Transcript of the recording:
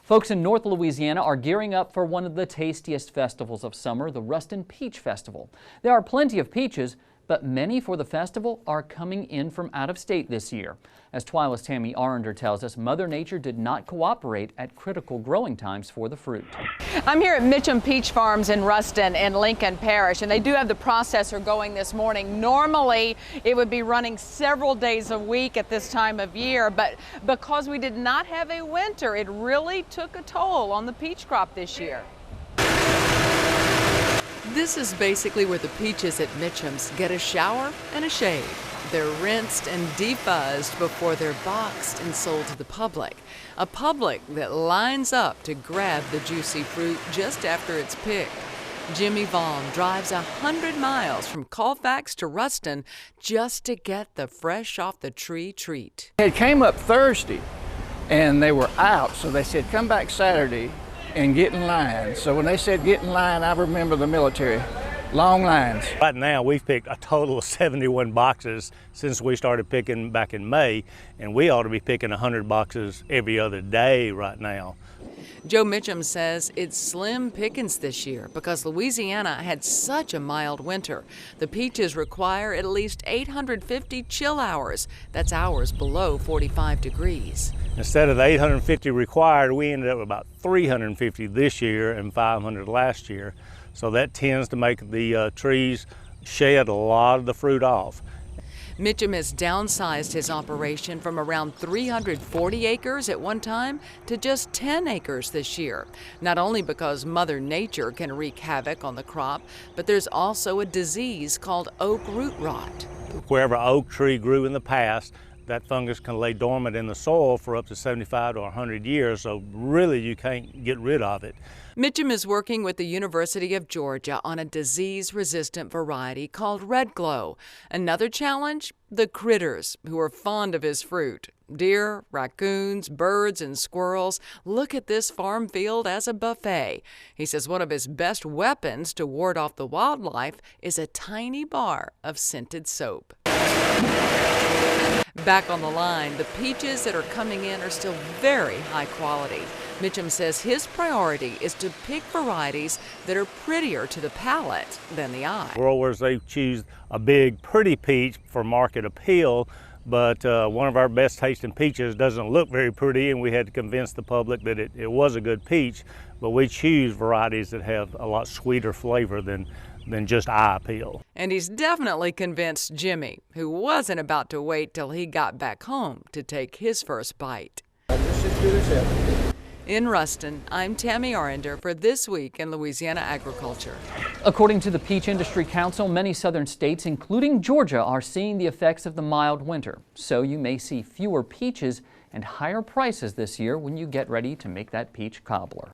Folks in North Louisiana are gearing up for one of the tastiest festivals of summer, the Ruston Peach Festival. There are plenty of peaches, but many for the festival are coming in from out of state this year. As TWILA's Tammi Arender tells us, Mother Nature did not cooperate at critical growing times for the fruit. I'm here at Mitcham Peach Farms in Ruston in Lincoln Parish, and they do have the processor going this morning. Normally, it would be running several days a week at this time of year, but because we did not have a winter, it really took a toll on the peach crop this year. This is basically where the peaches at Mitcham's get a shower and a shave. They're rinsed and defuzzed before they're boxed and sold to the public. A public that lines up to grab the juicy fruit just after it's picked. Jimmy Vaughn drives 100 miles from Colfax to Ruston just to get the fresh off the tree treat. It came up Thursday and they were out, so they said come back Saturday and get in line. So when they said get in line, I remember the military. Long lines. Right now we've picked a total of 71 boxes since we started picking back in May, and we ought to be picking 100 boxes every other day right now. Joe Mitcham says it's slim pickings this year because Louisiana had such a mild winter. The peaches require at least 850 chill hours. That's hours below 45 degrees. Instead of the 850 required, we ended up with about 350 this year and 500 last year. So that tends to make the trees shed a lot of the fruit off. Mitcham has downsized his operation from around 340 acres at one time to just 10 acres this year. Not only because Mother Nature can wreak havoc on the crop, but there's also a disease called oak root rot. Wherever oak tree grew in the past, that fungus can lay dormant in the soil for up to 75 to 100 years, so really you can't get rid of it. Mitcham is working with the University of Georgia on a disease-resistant variety called Red Glow. Another challenge? The critters, who are fond of his fruit. Deer, raccoons, birds, and squirrels look at this farm field as a buffet. He says one of his best weapons to ward off the wildlife is a tiny bar of scented soap. Back on the line, the peaches that are coming in are still very high quality. Mitcham says his priority is to pick varieties that are prettier to the palate than the eye. Growers, they choose a big, pretty peach for market appeal, but one of our best tasting peaches doesn't look very pretty, and we had to convince the public that it was a good peach, but we choose varieties that have a lot sweeter flavor than just eye appeal. And he's definitely convinced Jimmy, who wasn't about to wait till he got back home to take his first bite. In Ruston, I'm Tammi Arender for This Week in Louisiana Agriculture. According to the Peach Industry Council, many southern states, including Georgia, are seeing the effects of the mild winter. So you may see fewer peaches and higher prices this year when you get ready to make that peach cobbler.